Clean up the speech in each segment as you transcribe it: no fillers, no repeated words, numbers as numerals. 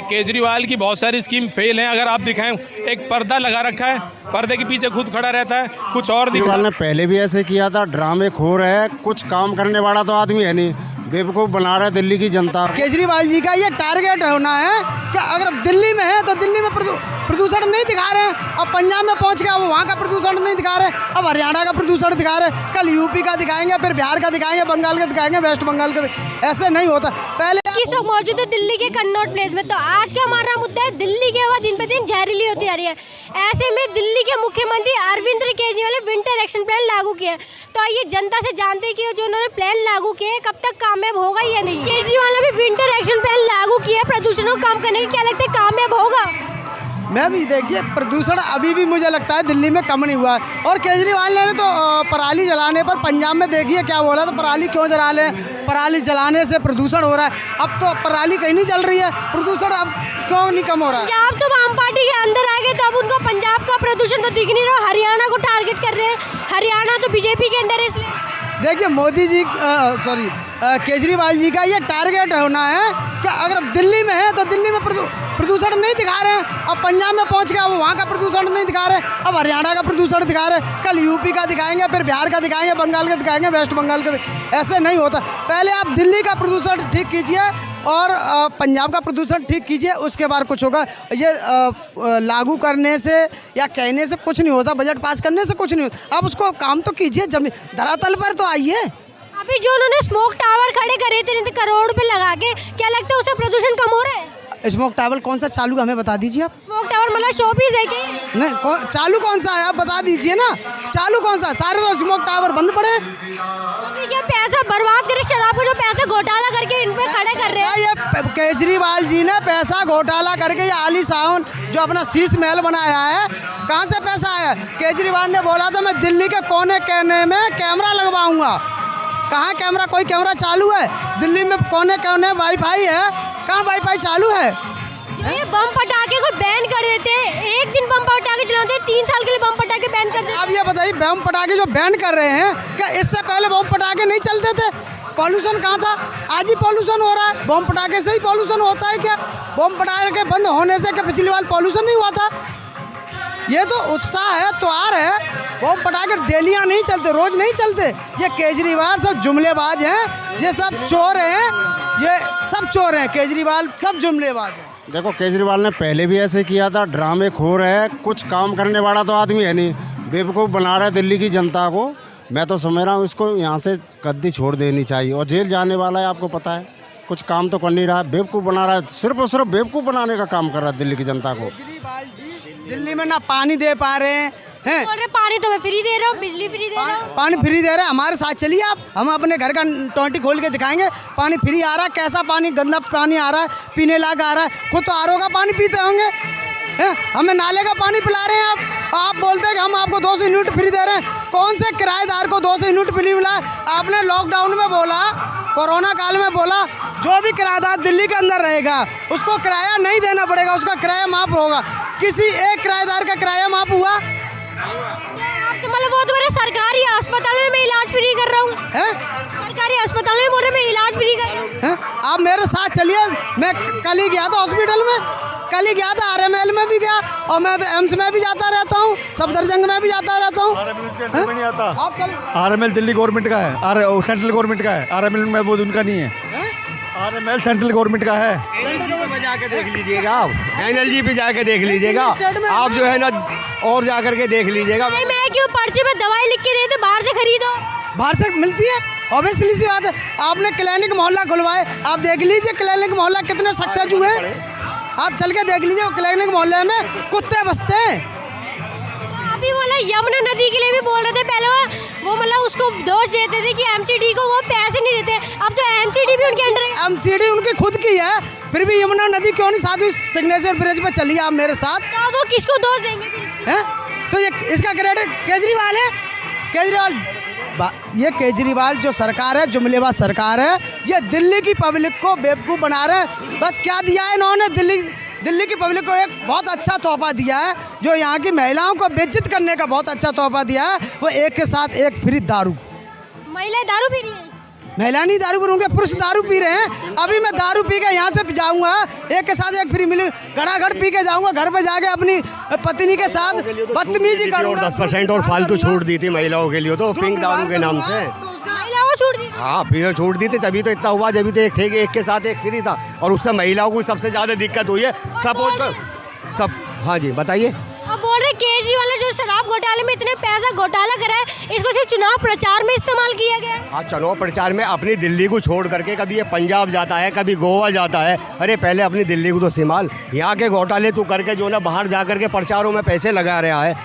केजरीवाल की बहुत सारी स्कीम फेल हैं। अगर आप दिखाएं, एक पर्दा लगा रखा है, पर्दे के पीछे खुद खड़ा रहता है, कुछ और केजरीवाल ने पहले भी ऐसे किया था। ड्रामे खोर है, कुछ काम करने वाला तो आदमी है नहीं, बेवकूफ़ बना रहा है दिल्ली की जनता। केजरीवाल जी का ये टारगेट होना है कि अगर दिल्ली में है तो दिल्ली में प्रदूषण नहीं दिखा रहे हैं, अब पंजाब में पहुंच गया वो वहाँ का प्रदूषण नहीं दिखा रहे, अब हरियाणा का प्रदूषण दिखा रहे, कल यूपी का दिखाएंगे, फिर बिहार का दिखाएंगे, बंगाल का दिखाएंगे, वेस्ट बंगाल का। ऐसे नहीं होता। पहले किस वक्त मौजूद है दिल्ली के कन्नॉट प्लेस में। तो आज का हमारा मुद्दा है दिल्ली की हवा दिन पे दिन जहरीली होती जा रही है। ऐसे में दिल्ली के मुख्यमंत्री अरविंद केजरीवाल ने विंटर एक्शन प्लान लागू किया। तो ये जनता से जानते हैं कि जो उन्होंने प्लान लागू किए कब तक कामयाब होगा या नहीं। केजरीवाल ने भी विंटर एक्शन प्लान लागू किया प्रदूषण को कम करने की, क्या लगता है कामयाब होगा? मैं भी देखिए प्रदूषण अभी भी मुझे लगता है दिल्ली में कम नहीं हुआ है। और केजरीवाल ने तो पराली जलाने पर पंजाब में देखिए क्या बोला, तो पराली क्यों जला लें, पराली जलाने से प्रदूषण हो रहा है। अब तो पराली कहीं नहीं चल रही है, प्रदूषण अब क्यों नहीं कम हो रहा है। पंजाब तो वाम पार्टी के अंदर आ गए, तो अब उनको पंजाब का प्रदूषण तो दिख नहीं रहा। हरियाणा को टारगेट कर रहे हैं, हरियाणा तो बीजेपी के अंदर है। इसलिए देखिए मोदी जी केजरीवाल जी का ये टारगेट होना है कि अगर दिल्ली में है तो दिल्ली में प्रदूषण नहीं दिखा रहे हैं, अब पंजाब में पहुंच गया वो वहाँ का प्रदूषण नहीं दिखा रहे, अब हरियाणा का प्रदूषण दिखा रहे, कल यूपी का दिखाएंगे, फिर बिहार का दिखाएंगे, बंगाल का दिखाएंगे, वेस्ट बंगाल का। ऐसे नहीं होता। पहले आप दिल्ली का प्रदूषण ठीक कीजिए और पंजाब का प्रदूषण ठीक कीजिए, उसके बाद कुछ होगा। ये लागू करने से या कहने से कुछ नहीं होता, बजट पास करने से कुछ नहीं होता। आप उसको काम तो कीजिए, जमीन धरातल पर तो आइए। अभी जो उन्होंने स्मोक टावर खड़े करे थे करोड़ रुपए लगा के, क्या लगता है उससे प्रदूषण कम हो रहा है? स्मोक टावर कौन सा चालू हमें बता दीजिए आप। स्मोक टावर मतलब शोपीस है कि नहीं, चालू कौन सा है आप बता दीजिए ना। चालू कौन सा? सारे तो स्मोक टावर बंद पड़े। तो ये पैसा बर्बाद करे, शराब को जो पैसा घोटाला करके इन पे खड़े कर रहे हैं। ये केजरीवाल जी ने पैसा घोटाला करके ये आलीशान जो अपना शीश महल बनाया है, कहाँ से पैसा आया? केजरीवाल ने बोला था मैं दिल्ली के कोने कोने में कैमरा लगवाऊंगा। कहाँ कैमरा? कोई कैमरा चालू है? दिल्ली में कोने कोने वाईफाई है, कहाँ वाईफाई चालू है? ये बम पटाखे को बैन कर देते हैं, एक दिन बम पटाखे चलाते हैं, 3 साल के लिए बम पटाखे बैन कर देते हैं। आप ये बताइए बम पटाखे जो बैन कर रहे हैं, क्या इससे पहले बम पटाखे नहीं चलते थे? पॉल्यूशन कहाँ था? आज ही पॉल्यूशन हो रहा है। बम पटाखे से ही पॉल्यूशन होता है क्या? बम पटाखे बंद होने से क्या पिछली बार पॉल्यूशन नहीं हुआ था? ये तो उत्साह है, त्योहार है। बम पटाखे डेलियाँ नहीं चलते, रोज नहीं चलते। ये केजरीवाल सब जुमलेबाज हैं, ये सब चोर हैं, ये सब चोर हैं। केजरीवाल सब जुमलेबाज हैं। देखो केजरीवाल ने पहले भी ऐसे किया था। ड्रामे खोर है, कुछ काम करने वाला तो आदमी है नहीं, बेवकूफ़ बना रहा है दिल्ली की जनता को। मैं तो समझ रहा हूँ इसको यहाँ से गद्दी छोड़ देनी चाहिए और जेल जाने वाला है। आपको पता है कुछ काम तो कर नहीं रहा, बेवकूफ़ बना रहा है, सिर्फ और सिर्फ बेवकूफ़ बनाने का काम कर रहा है दिल्ली की जनता को। केजरीवाल जी दिल्ली में ना पानी दे पा रहे हैं, बोल रहे पानी तो मैं फ्री दे रहा हूँ, बिजली फ्री दे रहा हूँ। पानी फ्री दे रहे हैं। हमारे साथ चलिए आप, हम अपने घर का टोंटी खोल के दिखाएंगे। पानी फ्री आ रहा है, कैसा पानी? गंदा पानी आ रहा है, पीने लायक आ रहा है। खुद तो आरओ का पानी पीते होंगे, हैं? हमें नाले का पानी पिला रहे हैं आप बोलते हैं कि हम आपको 200 यूनिट फ्री दे रहे हैं। कौन से किराएदार को 200 यूनिट फ्री मिला? आपने लॉकडाउन में बोला, कोरोना काल में बोला जो भी किराएदार दिल्ली के अंदर रहेगा उसको किराया नहीं देना पड़ेगा, उसका किराया माफ़ होगा। किसी एक किराएदार का किराया माफ़ हुआ? तो मतलब वो तो मेरे सरकारी अस्पताल में मैं इलाज फ्री कर रहा हूँ, सरकारी अस्पताल में बोल रहे मैं इलाज फ्री कर रहा हूँ। आप मेरे साथ चलिए। मैं कल ही गया था हॉस्पिटल में, कल ही गया था, RML में भी गया और मैं एम्स में भी जाता रहता हूँ, सफदरजंग में भी जाता रहता हूँ। RML दिल्ली गवर्नमेंट का है, सेंट्रल गवर्नमेंट का है। RML में वो उनका नहीं है, RML सेंट्रल गवर्नमेंट का है। जाके देख लीजिएगा आप, NLG पे जाके देख लीजिएगा आप, जो है ना, और जा करके देख लीजिएगा। मैं क्यों पर्चे में दवाई लिख के देते, बाहर से खरीदो। बाहर से मिलती है, ऑब्वियसली सी बात है। आपने क्लिनिक मोहल्ला खुलवाए, आप देख लीजिए क्लिनिक मोहल्ला कितने सक्सेस हुए। आप चल के देख लीजिए क्लिनिक मोहल्ले में कुत्ते बसते हैं। तो अभी बोला यमुना नदी के लिए भी बोल रहे थे पहले, वो मतलब उसको दोष देते थे कि MCD को वो पैसे नहीं देते, अब तो MCD भी उनके अंडर है। MCD उनकी खुद की है, फिर भी यमुना नदी क्यों नहीं साथ सिग्नेचर ब्रिज पे चलिए आप मेरे साथ। तो वो किसको दोष देंगे फिर? हैं? तो ये इसका क्रेडिट केजरीवाल है। ये केजरीवाल जो सरकार है, जुमलेबाज सरकार है, ये दिल्ली की पब्लिक को बेवकूफ़ बना रहे हैं। बस क्या दिया है इन्होंने? दिल्ली की पब्लिक को एक बहुत अच्छा तोहफा दिया है, जो यहाँ की महिलाओं को बेइज्जत करने का बहुत अच्छा तोहफा दिया है। वो एक के साथ एक फ्री दारू। महिलाएं दारू पी रही है? महिला नहीं दारू पी, उनके पुरुष दारू पी रहे हैं। अभी मैं दारू पी के यहाँ से जाऊँगा, एक के साथ एक फ्री मिली, घड़ाघड़ पी के जाऊँगा, घर पे जाके अपनी पत्नी के साथ बदतमीजी करूँगा। 10% और फालतू छूट दी थी महिलाओं के लिए तो पिंक दारू के नाम से। महिलाओं को छूट दी। हाँ फिर छूट दी थी, तभी तो इतना हुआ, जब तो एक ठेके एक के साथ एक फ्री था, और उससे महिलाओं को सबसे ज़्यादा दिक्कत हुई है। सपोर्ट कर सब। हाँ जी बताइए। अब बोल रहे केजरीवाल ने जो शराब घोटाले में इतने पैसा घोटाला करा है, इसको सिर्फ चुनाव प्रचार में इस्तेमाल किया गया है। हाँ चुनाव प्रचार में अपनी दिल्ली को छोड़ करके कभी ये पंजाब जाता है, कभी गोवा जाता है। अरे पहले अपनी दिल्ली को तो संभाल, यहाँ के घोटाले तू करके जो ना बाहर जा करके प्रचारों में पैसे लगा रहा है,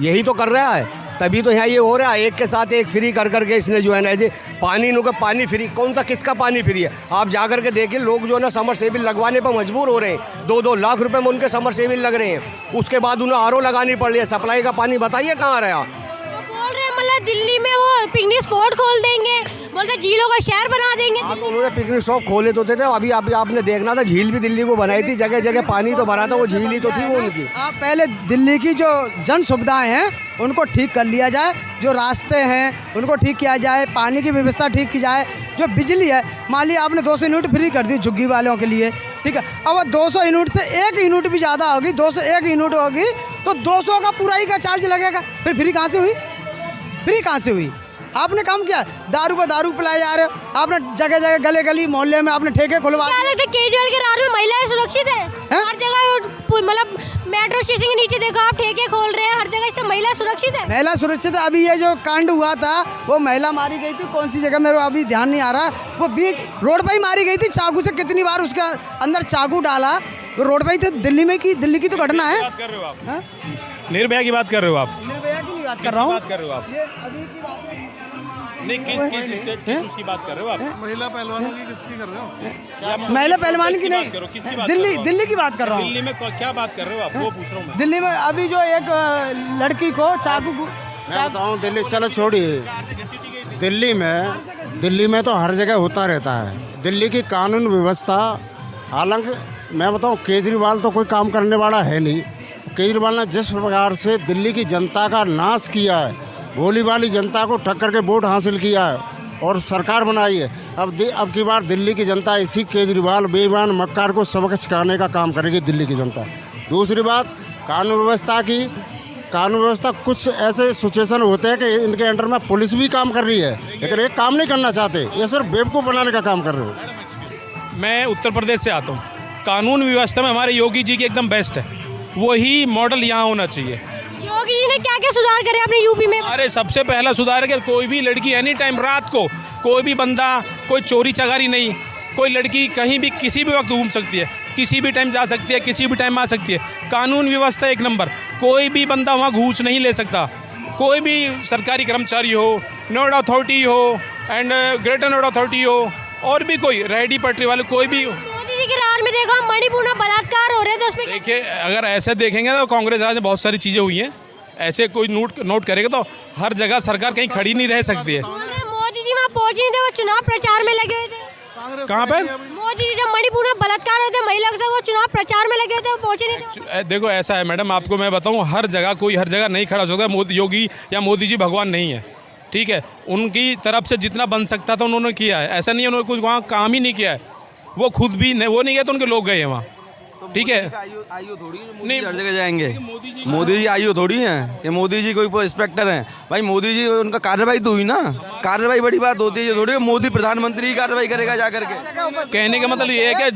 यही तो कर रहा है। तभी तो यहाँ ये हो रहा है, एक के साथ एक फ्री कर करके इसने जो है ना जी पानी फ्री, कौन सा किसका पानी फ्री है? आप जा करके देखिए, लोग जो है ना समर सेविल लगवाने पर मजबूर हो रहे हैं। 2-2 लाख रुपए में उनके समर सेविल लग रहे हैं, उसके बाद उन्हें आरओ लगानी पड़ रही है। सप्लाई का पानी बताइए कहाँ रहा? बोल रहे हैं मतलब दिल्ली में वो पिकनिक स्पॉट खोल देंगे, बोलते झीलों का शहर बना देंगे। हाँ तो उन्होंने पिकनिक स्पॉट खोले तो थे, अभी आपने देखना था, झील भी दिल्ली को बनाई थी, जगह जगह पानी तो भरा था, वो झील ही तो थी वो उनकी। आप पहले दिल्ली की जो जन सुविधाएं हैं उनको ठीक कर लिया जाए, जो रास्ते हैं उनको ठीक किया जाए, पानी की व्यवस्था ठीक की जाए, जो बिजली है, मान लिया आपने 200 यूनिट फ्री कर दी झुग्गी वालों के लिए, ठीक है। अब 200 यूनिट से 1 यूनिट भी ज़्यादा होगी, 201 यूनिट होगी तो 200 का पूरा ही का चार्ज लगेगा। फिर फ्री कहाँ से हुई? फ्री कहाँ से हुई? आपने काम किया, दारू पर दारू पिलाए जा रहे हो, आपने जगह जगह गली गली मोहल्ले में आपने ठेके खुलवा। क्या लगता है केजरीवाल के राज में महिलाएं सुरक्षित है? हर जगह मतलब मेट्रो स्टेशन के नीचे देखो आप ठेके खोल रहे हैं, हर जगह से महिला सुरक्षित है? महिला सुरक्षित है। अभी ये जो कांड हुआ था वो महिला मारी गई थी, कौन सी जगह मेरे को अभी ध्यान नहीं आ रहा, वो बीच रोड पर ही मारी गई थी चाकू से। कितनी बार उसके अंदर चाकू डाला, वो रोड पर ही। तो दिल्ली में की, दिल्ली की तो घटना है। बात कर रहे हो आप? निर्भया की बात कर रहे हो आप? निर्भया की नहीं बात कर रहा हूँ, बात कर रहे हो आप? ये अभी की बात है। नहीं, किस स्टेट की उसकी बात कर रहे हो आप? महिला पहलवानों की किसकी कर रहे हो? महिला पहलवान की नहीं, किसकी बात दिल्ली की बात कर रहा हूँ। दिल्ली में क्या बात कर रहे हो आप, वो पूछ रहा हूँ मैं। दिल्ली में अभी जो एक लड़की को चाकू, मैं बताऊँ दिल्ली, चलो छोड़िए, दिल्ली में तो हर जगह होता रहता है। दिल्ली की कानून व्यवस्था, हालांकि मैं बताऊँ केजरीवाल तो कोई काम करने वाला है नहीं। केजरीवाल ने जिस प्रकार से दिल्ली की जनता का नाश किया है, भोली वाली जनता को टक्कर के वोट हासिल किया है और सरकार बनाई है, अब की बार दिल्ली की जनता इसी केजरीवाल बेईमान मक्कार को सबक सिखाने का काम करेगी दिल्ली की जनता। दूसरी बात कानून व्यवस्था कुछ ऐसे सिचुएशन होते हैं कि इनके अंडर में पुलिस भी काम कर रही है, लेकिन ये काम नहीं करना चाहते, ये सिर्फ बेवकूफ़ बनाने का काम कर रहे हो। मैं उत्तर प्रदेश से आता हूँ, कानून व्यवस्था में हमारे योगी जी की एकदम बेस्ट है, वही मॉडल यहाँ होना चाहिए। योगी जी ने क्या क्या सुधार करे अपने यूपी में? अरे सबसे पहला सुधार है कि कोई भी लड़की एनी टाइम रात को, कोई भी बंदा, कोई चोरी चकारी नहीं, कोई लड़की कहीं भी किसी भी वक्त घूम सकती है, किसी भी टाइम जा सकती है, किसी भी टाइम आ सकती है। कानून व्यवस्था 1 नंबर, कोई भी बंदा वहाँ घूस नहीं ले सकता। कोई भी सरकारी कर्मचारी हो, नोएडा अथॉरिटी हो एंड ग्रेटर नोएडा अथॉरिटी हो, और भी कोई रेहड़ी पटरी वाले कोई भी। मोदी जी के राज में देखो मणिपुर में बलात्कार हो रहे थे, उसमें देखिए अगर ऐसे देखेंगे तो कांग्रेस राज में बहुत सारी चीज़ें हुई हैं, ऐसे कोई नोट करेगा तो हर जगह सरकार कहीं खड़ी नहीं रह सकती है। मोदी जी वहाँ पहुँच नहीं थे, वो चुनाव प्रचार में लगे हुए थे। कहाँ पर? मोदी जी जब मणिपुर में बलात्कार होते महिला के साथ, वो चुनाव प्रचार में लगे हुए थे, वो पहुँचे नहीं थे। देखो ऐसा है मैडम, आपको मैं बताऊँ, हर जगह कोई हर जगह नहीं खड़ा हो सकता। मोदी योगी या मोदी जी भगवान नहीं है, ठीक है। उनकी तरफ से जितना बन सकता था उन्होंने किया है, ऐसा नहीं है उन्होंने कुछ वहाँ काम ही नहीं किया है। वो खुद भी वो नहीं गए तो उनके लोग गए हैं वहाँ, ठीक है। आयु थोड़ी नहीं हर जगह जाएंगे, मोदी जी आयु थोड़ी हैं, ये मोदी जी कोई इंस्पेक्टर हैं भाई। मोदी जी उनका कार्रवाई तो हुई ना, कार्रवाई बड़ी बात होती है, ये थोड़ी मोदी प्रधानमंत्री की कार्रवाई करेगा जा करके। कहने का मतलब ये है कि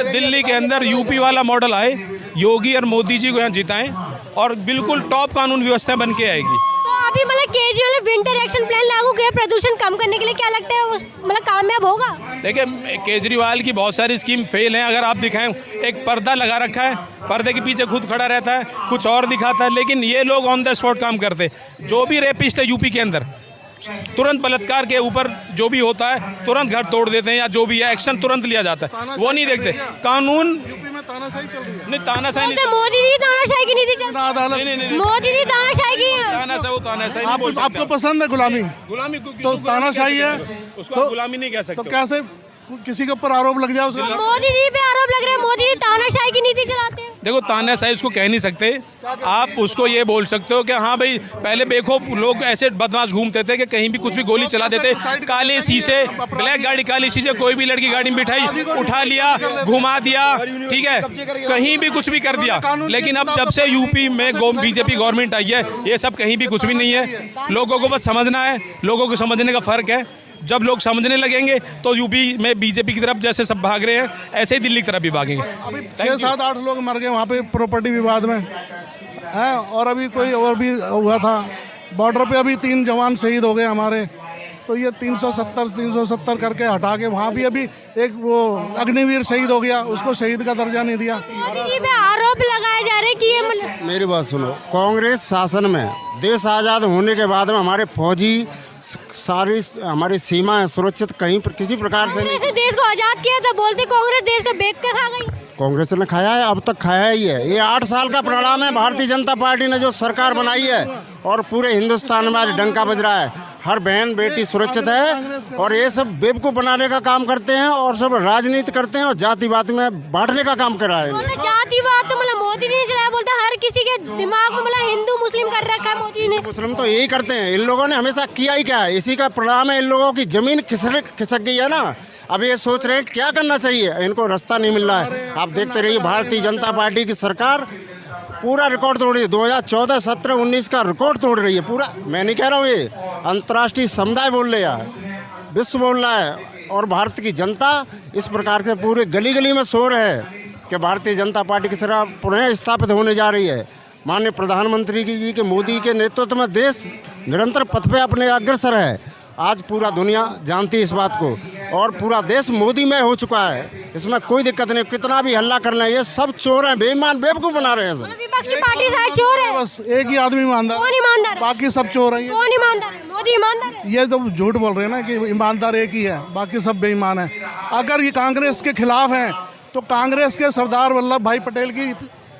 दिल्ली के अंदर यूपी वाला मॉडल आए, योगी और मोदी जी को यहाँ जिताएं और बिल्कुल टॉप कानून व्यवस्था बन के आएगी। अभी मतलब केजरीवाल ने विंटर एक्शन प्लान लागू किया प्रदूषण कम करने के लिए, क्या लगता है मतलब कामयाब होगा? देखिए केजरीवाल की बहुत सारी स्कीम फेल हैं। अगर आप दिखाएं, एक पर्दा लगा रखा है, पर्दे के पीछे खुद खड़ा रहता है, कुछ और दिखाता है, लेकिन ये लोग ऑन द स्पॉट काम करते। जो भी रेपिस्ट है यूपी के अंदर, तुरंत बलात्कार के ऊपर जो भी होता है तुरंत घर तोड़ देते हैं, या जो भी है एक्शन तुरंत लिया जाता है, वो नहीं देखते। कानून तानाशाही चल रही है। नहीं, तानाशाही नहीं, मोदी जी तानाशाही की नीति चल, नहीं, मोदी जी तानाशाही की है। तानाशाही नहीं बोल सकते। आपको पसंद है गुलामी तो तानाशाही है, उसको गुलामी नहीं कह सकते। तो कैसे किसी के ऊपर आरोप लग जाए उसका? मोदी जी पे आरोप लग रहे हैं, मोदी जी तानाशाही की नीति चलाते हैं। देखो तानाशाही उसको कह नहीं सकते, आप उसको ये बोल सकते हो कि हाँ भाई पहले बेखौफ लोग ऐसे बदमाश घूमते थे कि कहीं भी कुछ भी गोली चला देते, काले शीशे, ब्लैक गाड़ी काली शीशे, कोई भी लड़की गाड़ी में बिठाई उठा लिया, घुमा दिया, ठीक है, कहीं भी कुछ भी कर दिया। लेकिन अब जब से यूपी में बीजेपी गवर्नमेंट आई है, ये सब कहीं भी कुछ भी नहीं है। लोगों को बस समझना है, लोगों को समझने का फ़र्क है। जब लोग समझने लगेंगे तो यूपी में बीजेपी की तरफ जैसे सब भाग रहे हैं, ऐसे ही दिल्ली की तरफ भी भागेंगे। अभी 6-7-8 लोग मर गए वहाँ पे प्रॉपर्टी विवाद में हैं, और अभी कोई और भी हुआ था बॉर्डर पे, अभी 3 जवान शहीद हो गए हमारे। तो ये 370 करके हटा के वहाँ भी अभी एक वो अग्निवीर शहीद हो गया, उसको शहीद का दर्जा नहीं दिया। मोदी जी पे आरोप लगाए जा रहे हैं कि ये मेरी बात सुनो, कांग्रेस शासन में देश आज़ाद होने के बाद में हमारे फौजी सारी हमारी सीमाएं सुरक्षित कहीं पर किसी प्रकार से नहीं। कांग्रेस ने देश को आजाद किया था, बोलते कांग्रेस देश को बेच के खा गई। कांग्रेस ने खाया है, अब तक खाया ही है। ये 8 साल का परिणाम है भारतीय जनता पार्टी ने जो सरकार बनाई है, और पूरे हिंदुस्तान में आज डंका बज रहा है, हर बहन बेटी सुरक्षित है। और ये सब बेवकूफ़ बनाने का काम करते हैं और सब राजनीति करते हैं और जातिवाद में बांटने का काम कर रहा है। जातिवाद तो मतलब मोदी जी ने चलाया, बोलता हर किसी के दिमाग में मतलब हिंदू मुस्लिम कर रखा है मोदी ने। मुस्लिम तो यही करते हैं, इन लोगों ने हमेशा किया ही क्या है, इसी का परिणाम है। इन लोगों की जमीन खिसक गई है ना, अब ये सोच रहे हैं क्या करना चाहिए, इनको रास्ता नहीं मिल रहा है। आप देखते रहिए भारतीय जनता पार्टी की सरकार पूरा रिकॉर्ड तोड़ रही है, 2014, 17, 19 का रिकॉर्ड तोड़ रही है पूरा। मैं नहीं कह रहा हूँ, ये अंतर्राष्ट्रीय समुदाय बोल रहा है, विश्व बोल रहा है। और भारत की जनता इस प्रकार से पूरे गली गली में शोर है कि भारतीय जनता पार्टी की सरकार पुनः स्थापित होने जा रही है। माननीय प्रधानमंत्री जी के मोदी के नेतृत्व में देश निरंतर पथ पे अपने अग्रसर है। आज पूरा दुनिया जानती है इस बात को, और पूरा देश मोदीमय हो चुका है, इसमें कोई दिक्कत नहीं। कितना भी हल्ला कर लें, ये सब चोर हैं, बेईमान बेवकूफ़ बना रहे हैं सब। विपक्षी पार्टी सारे चोर है, बस एक ही आदमी ईमानदार, कौन ईमानदार है? बाकी सब चोर हैं। कौन ईमानदार है? मोदी ईमानदार है। ये तो झूठ बोल रहे हैं ना कि ईमानदार एक ही है, बाकी सब बेईमान है। अगर ये कांग्रेस के खिलाफ हैं तो कांग्रेस के सरदार वल्लभ भाई पटेल की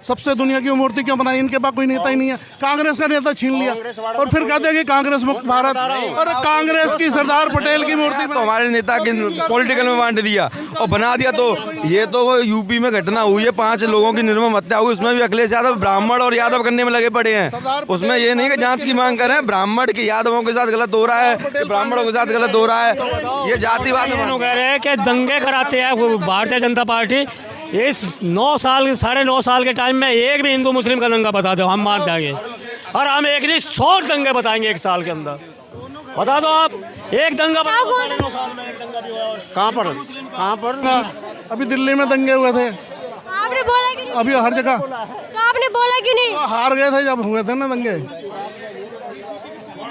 सबसे दुनिया की मूर्ति क्यों बनाई? इनके पास कोई नेता ही नहीं है, कांग्रेस का नेता छीन लिया और फिर कहते हैं कि कांग्रेस मुक्त भारत, और कांग्रेस की सरदार पटेल की मूर्ति तो हमारे नेता के पॉलिटिकल में बांट दिया और बना दिया। तो ये तो वो यूपी में घटना हुई है, 5 लोगों की निर्मम हत्या हुई, उसमें भी अखिलेश यादव ब्राह्मण और यादव करने में लगे पड़े हैं। उसमें ये नहीं कि जांच की मांग कर रहे हैं, ब्राह्मण के यादवों के साथ गलत हो रहा है, ब्राह्मणों के साथ गलत हो रहा है, ये जातिवाद कह रहे हैं कि दंगे कराते हैं भारतीय जनता पार्टी। इस 9 साल के टाइम में एक भी हिंदू मुस्लिम का दंगा बता दो, हम मान देंगे। और हम एक नहीं 100 दंगे बताएंगे 1 साल के अंदर। बता दो आप, एक दंगा बता दो, 9 साल में एक दंगा भी हुआ। कहाँ पर? अभी दिल्ली में दंगे हुए थे, आपने बोला कि नहीं? अभी हर जगह। तो आपने बोला कि नहीं? हार गए थे जब हुए थे ना दंगे।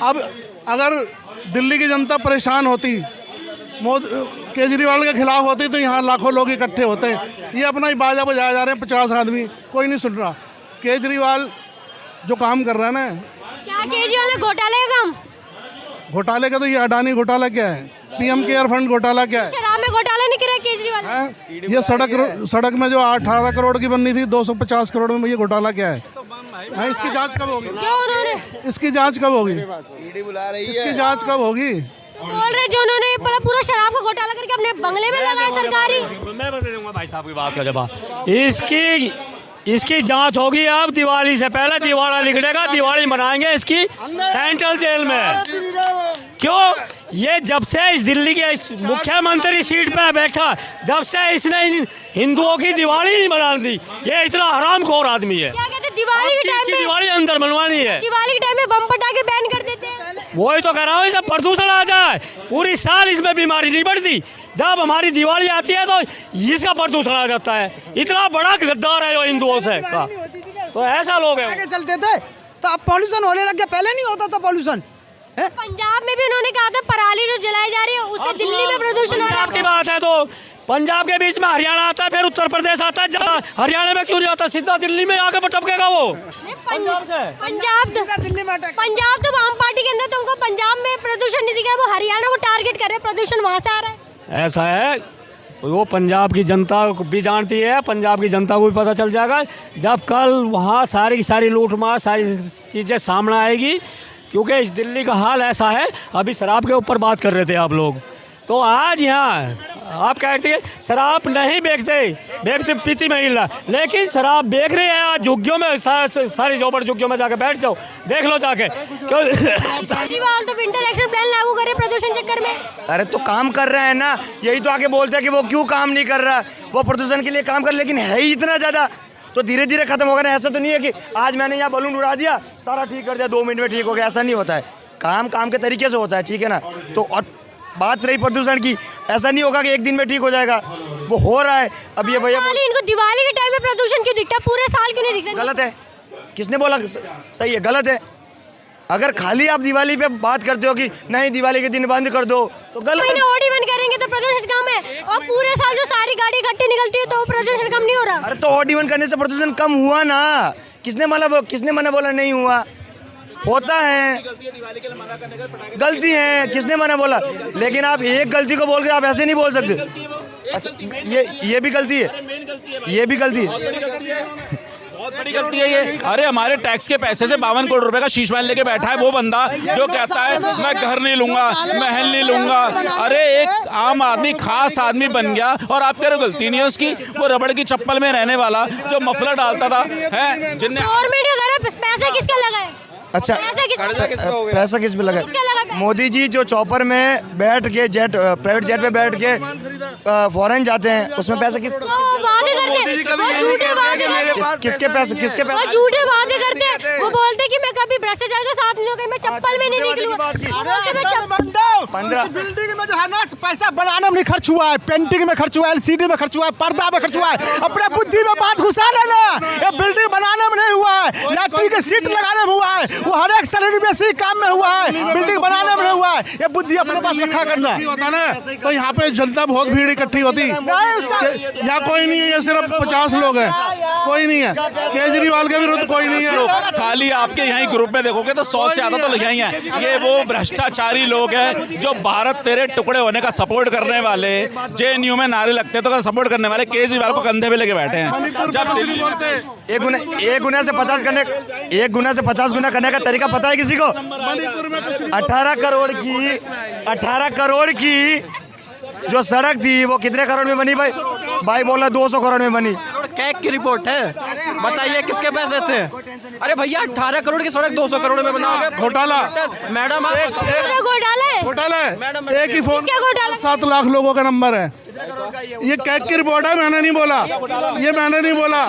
अब अगर दिल्ली की जनता परेशान होती, केजरीवाल के खिलाफ होती, तो यहाँ लाखों लोग इकट्ठे होते। ये अपना ही बाजा बजाया जा रहे हैं, 50 आदमी, कोई नहीं सुन रहा। केजरीवाल जो काम कर रहा है ना, क्या केजरीवाल ने घोटाले का काम? घोटाले का तो ये अडानी घोटाला क्या है, पीएम केयर फंड घोटाला क्या है, शराब में घोटाला नहीं करा केजरीवाल ने? ये सड़क में जो 18 करोड़ की बननी थी, 250 करोड़ में, ये घोटाला क्या है? इसकी जांच कब होगी? क्यों उन्होंने? इसकी जांच कब होगी? इसकी जांच कब होगी? तो बोल रहे जो उन्होंने पूरा शराब का घोटाला करके अपने बंगले में लगाया सरकारी। मैं बता दूंगा भाई साहब की बात का जवाब। इसकी जांच होगी अब दिवाली से पहले। दिवाला निकलेगा, दिवाली मनाएंगे इसकी सेंट्रल जेल में। क्यों? ये जब से इस दिल्ली के मुख्यमंत्री सीट पे बैठा, जब से इसने हिंदुओं की दिवाली नहीं मना दी। ये इतना हरामखोर आदमी है। क्या कहते हैं, दिवाली के टाइम में दिवाली अंदर मनवानी है, दिवाली के टाइम में बम पटाखे बैन कर देते हैं। वही तो कह रहा हूँ, इसमें प्रदूषण आ जाए, पूरी साल इसमें बीमारी नहीं बढ़ती। जब हमारी दिवाली आती है तो इसका प्रदूषण आ जाता है। इतना बड़ा गद्दार है जो हिंदुओं से का। तो ऐसा लोग हैं, चलते थे तो अब पॉल्यूशन होने लग गया, पहले नहीं होता था पॉल्यूशन। पंजाब में भी उन्होंने कहा था पराली जो जलाई जा रही है उससे दिल्ली में प्रदूषण हो रहा है। की बात है तो पंजाब के बीच में हरियाणा आता है, फिर उत्तर प्रदेश आता है। हरियाणा में क्यों नहीं आता? सीधा दिल्ली में आके टपकेगा वो। पंजाब तो वाम पार्टी के अंदर, तो उनको पंजाब में प्रदूषण नहीं दिख रहा, वो हरियाणा को टारगेट कर रहे हैं, प्रदूषण वहां से आ रहा है। ऐसा है, वो पंजाब की जनता भी जानती है, पंजाब की जनता को भी पता चल जाएगा जब कल वहाँ सारी की सारी लूटमार सारी चीज़ें सामने आएगी। क्योंकि इस दिल्ली का हाल ऐसा है। अभी शराब के ऊपर बात कर रहे थे आप लोग, तो आज यहाँ आप कहते हैं शराब नहीं बेचते पीती महिला, लेकिन शराब बेच रहे हैं आज झुग्गियों में, सारी जोबड़ झुग्गियों में जाके बैठ जाओ, देख लो जाके। क्यों केजरीवाल तो विंटर एक्शन प्लान लागू करे प्रदूषण चक्कर में। अरे तो काम कर रहे हैं ना, यही तो आके बोलते हैं कि वो क्यों काम नहीं कर रहा, वो प्रदूषण के लिए काम कर, लेकिन है ही इतना ज़्यादा, तो धीरे धीरे खत्म होगा ना। ऐसा तो नहीं है कि आज मैंने यहाँ बलून उड़ा दिया सारा ठीक कर दिया 2 मिनट में ठीक हो गया, ऐसा नहीं होता है। काम के तरीके से होता है, ठीक है ना। तो और बात रही प्रदूषण की, ऐसा नहीं होगा कि एक दिन में ठीक हो जाएगा, वो हो रहा है। अब ये भैया इनको दिवाली के टाइम में प्रदूषण क्यों दिखता है, पूरे साल क्यों नहीं दिखता? गलत है, किसने बोला सही है? गलत है। अगर खाली आप दिवाली पे बात करते हो कि नहीं दिवाली के दिन बंद कर दो, तो गलत है। ओडी बंद करेंगे तो प्रदूषण कम है, और पूरे साल जो सारी गाड़ी इकट्ठी निकलती है तो प्रदूषण कम नहीं हो रहा। अरे तो ओडी बंद करने से प्रदूषण कम हुआ ना, किसने मना बोला नहीं हुआ? होता है, गलती है, किसने मना बोला? लेकिन आप एक गलती को बोल के आप ऐसे नहीं बोल सकते। अच्छा, ये भी गलती है, ये भी गलती है, बहुत बड़ी गलती है ये। अरे हमारे टैक्स के पैसे से 52 करोड़ रुपए का शीश महल लेके बैठा है वो बंदा जो कहता है मैं घर नहीं लूंगा, महल नहीं लूंगा। अरे एक आम आदमी खास आदमी बन गया और आप कह रहे हो गलती नहीं है उसकी। वो रबड़ की चप्पल में रहने वाला जो मफलर डालता था, है जिनने पैसा किसका लगा है? अच्छा पैसा किस पे लगा? मोदी जी जो चॉपर में बैठ के प्राइवेट जेट में बैठ के फॉरेन जाते हैं, उसमें पैसा किसके पैसे? झूठे वादे करते हैं, वो बोलते कि मैं कभी भ्रष्टाचार का साथ नहीं दूंगा, मैं चप्पल में नहीं निकलूंगा। बिल्डिंग में जो है ना पैसा बनाने में नहीं खर्च हुआ है, पेंटिंग में खर्च हुआ है, LCD में खर्च हुआ है, पर्दा में खर्च हुआ है। अपने बुद्धि में बात घुसा लेना, ये बिल्डिंग बनाने में नहीं हुआ है, लकड़ी के सीट लगाने में हुआ है, वो हर एक सेलिब्रेसी काम में हुआ है, बिल्डिंग बनाने में नहीं हुआ है। ये बुद्धि अपने पास रखा करना होता ना, तो यहाँ पे जनता बहुत भीड़ इकट्ठी होती, यहाँ कोई नहीं है, ये सिर्फ 50 लोग हैं, कोई नहीं है। केजरीवाल के विरुद्ध कोई नहीं है। खाली आपके यहाँ ग्रुप में देखोगे तो 100 से ज्यादा तो यही हैं। ये वो भ्रष्टाचारी लोग हैं जो भारत तेरे टुकड़े होने का सपोर्ट करने वाले, JNU में नारे लगते तो सपोर्ट करने वाले केजरीवाल को कंधे पे लेके बैठे हैं। जब एक गुना से 50 गुना करने का तरीका पता है किसी को? 18 करोड़ की जो सड़क थी वो कितने करोड़ में बनी भाई? भाई बोला 200 करोड़ में बनी। कैग की रिपोर्ट है, बताइए किसके पैसे थे? अरे भैया 18 करोड़ की सड़क 200 करोड़ में बनाओगे? घोटाला मैडम, घोटाला है। एक ही फोन 7 लाख लोगों का नंबर है। ये कैग की रिपोर्ट है, मैंने नहीं बोला, ये मैंने नहीं बोला,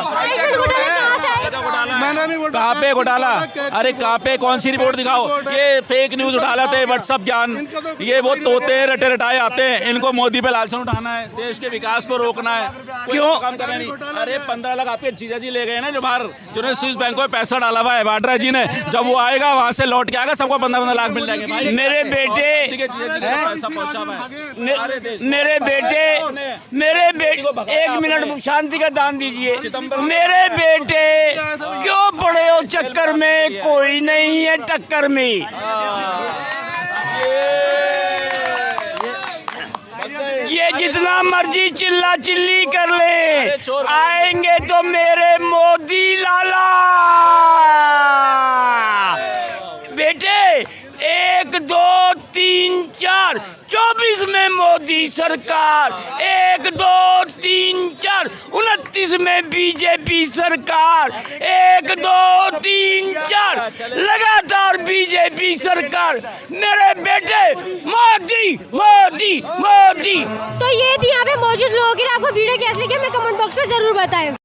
मैंने नहीं बोला। कहाँ पे घोटाला? अरे कहाँ पे, कौन सी रिपोर्ट दिखाओ? ये फेक न्यूज उठा लेते हैं, व्हाट्सअप ज्ञान, ये वो तोते रटे रटाए आते हैं। इनको मोदी पे लालच उठाना है, देश के विकास को रोकना है, क्यों काम करना नहीं? अरे 15 लाख आपके जीजा जी ले गए ना जो बाहर, जिन्होंने स्विस बैंक में पैसा डाला हुआ है वाड्रा जी ने, जब वो आएगा वहाँ से लौट के आएगा सबको 15 लाख मिल जाएंगे। मेरे बेटे एक मिनट शांति का दान दीजिए। मेरे बेटे क्यों पड़े हो चक्कर में, कोई नहीं है टक्कर में। ये जितना मर्जी चिल्ला चिल्ली कर ले, आएंगे तो मेरे मोदी लाला। बेटे 1 2 3 4 24 में मोदी सरकार, 1 2 3 4 29 में बीजेपी सरकार, 1 2 3 4 लगातार बीजेपी सरकार। मेरे बेटे मोदी मोदी मोदी। तो ये थी यहाँ पे मौजूद लोगों की, आपको वीडियो कैसी लगी हमें कमेंट बॉक्स में जरूर बताएं।